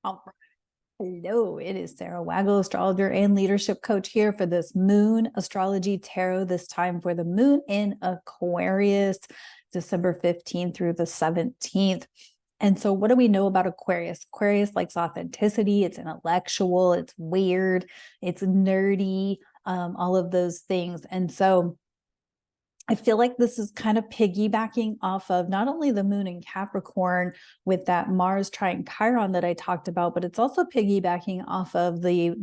All right. Hello, it is Sarah Waggle, astrologer and leadership coach here for this Moon Astrology Tarot, this time for the moon in Aquarius, December 15th through the 17th. And so what do we know about Aquarius? Aquarius likes authenticity. It's intellectual. It's weird. It's nerdy, all of those things. And so I feel like this is kind of piggybacking off of not only the moon in Capricorn with that Mars trine Chiron that I talked about, but it's also piggybacking off of the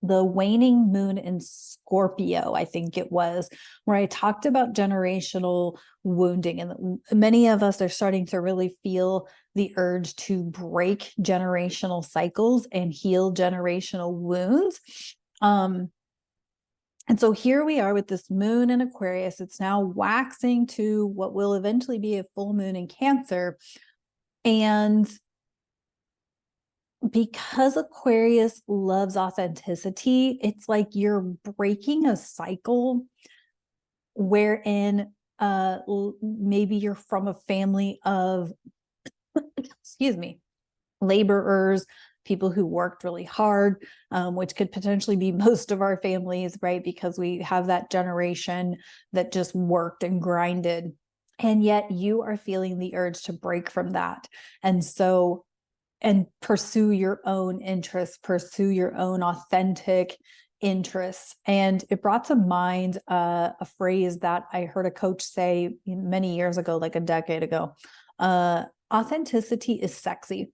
waning moon in Scorpio, I think it was, where I talked about generational wounding. And many of us are starting to really feel the urge to break generational cycles and heal generational wounds. And so here we are with this moon in Aquarius. It's now waxing to what will eventually be a full moon in Cancer. And because Aquarius loves authenticity, it's like you're breaking a cycle wherein maybe you're from a family of, excuse me, laborers, people who worked really hard, which could potentially be most of our families, right? Because we have that generation that just worked and grinded. And yet you are feeling the urge to break from that. And pursue your own interests, pursue your own authentic interests. And it brought to mind a phrase that I heard a coach say many years ago, like a decade ago. Authenticity is sexy.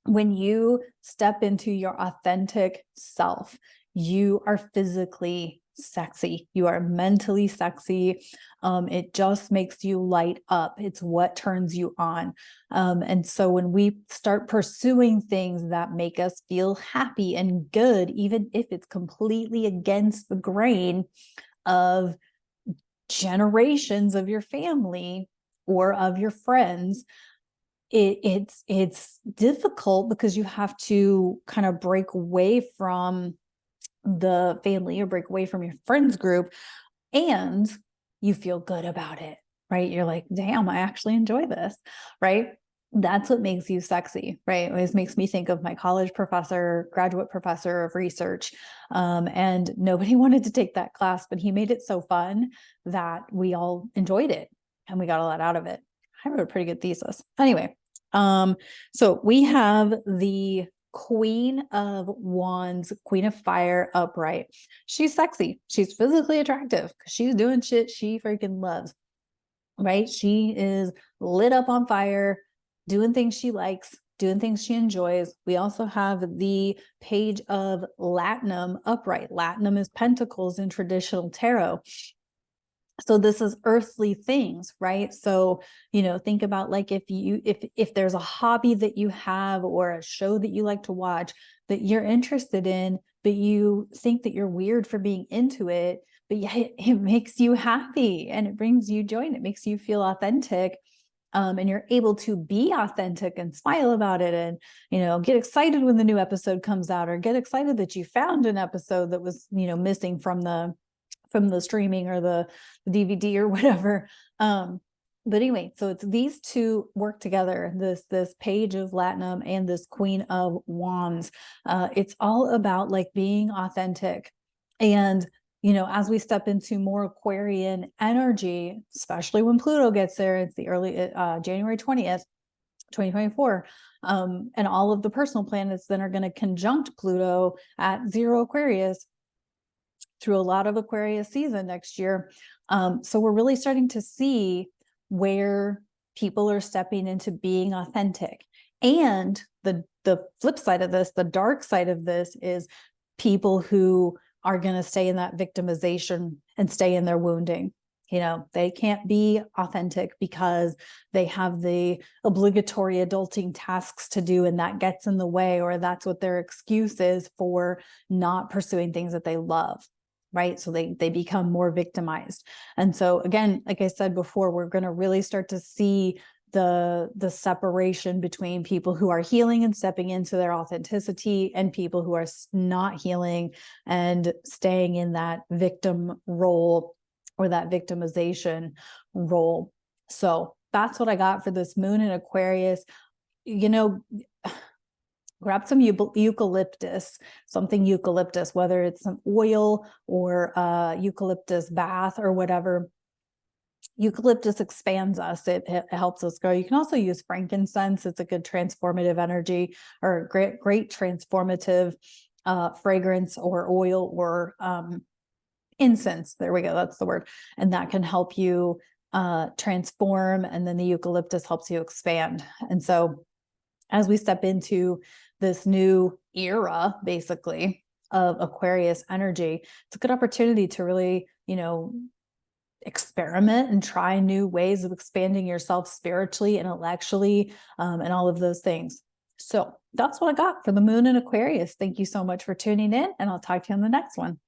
When you step into your authentic self, you are physically sexy. You are mentally sexy. It just makes you light up. It's what turns you on. And so when we start pursuing things that make us feel happy and good, even if it's completely against the grain of generations of your family or of your friends, it's difficult because you have to kind of break away from the family or break away from your friends group, and you feel good about it, right? You're like, damn, I actually enjoy this, right? That's what makes you sexy, right? It always makes me think of my college professor, graduate professor of research. And nobody wanted to take that class, but he made it so fun that we all enjoyed it and we got a lot out of it. I wrote a pretty good thesis. Anyway, so we have the Queen of Wands, Queen of Fire upright. She's sexy. She's physically attractive because she's doing shit she freaking loves, right? She is lit up on fire, doing things she likes, doing things she enjoys. We also have the Page of Latinum upright. Latinum is pentacles in traditional tarot. So this is earthly things, right? So, think about like if there's a hobby that you have or a show that you like to watch that you're interested in, but you think that you're weird for being into it, but yet it makes you happy and it brings you joy and it makes you feel authentic. And you're able to be authentic and smile about it and, get excited when the new episode comes out or get excited that you found an episode that was, missing from the streaming or the DVD or whatever. But anyway, so it's these two work together, this Page of Latinum and this Queen of Wands. It's all about like being authentic. And, as we step into more Aquarian energy, especially when Pluto gets there, it's the early January 20th, 2024. And all of the personal planets then are going to conjunct Pluto at 0 Aquarius through a lot of Aquarius season next year. So we're really starting to see where people are stepping into being authentic. And the flip side of this, the dark side of this, is people who are going to stay in that victimization and stay in their wounding. They can't be authentic because they have the obligatory adulting tasks to do, and that gets in the way, or that's what their excuse is for not pursuing things that they love. Right. So they become more victimized. And so, again, like I said before, we're going to really start to see the separation between people who are healing and stepping into their authenticity and people who are not healing and staying in that victim role or that victimization role. So that's what I got for this moon in Aquarius. you know, grab some eucalyptus, whether it's some oil or eucalyptus bath or whatever. Eucalyptus expands us. It helps us grow. You can also use frankincense. It's a good transformative energy, or great transformative fragrance or oil or incense. There we go. That's the word. And that can help you transform. And then the eucalyptus helps you expand. And so as we step into this new era, basically, of Aquarius energy, it's a good opportunity to really, experiment and try new ways of expanding yourself spiritually, intellectually, and all of those things. So that's what I got for the moon in Aquarius. Thank you so much for tuning in, and I'll talk to you on the next one.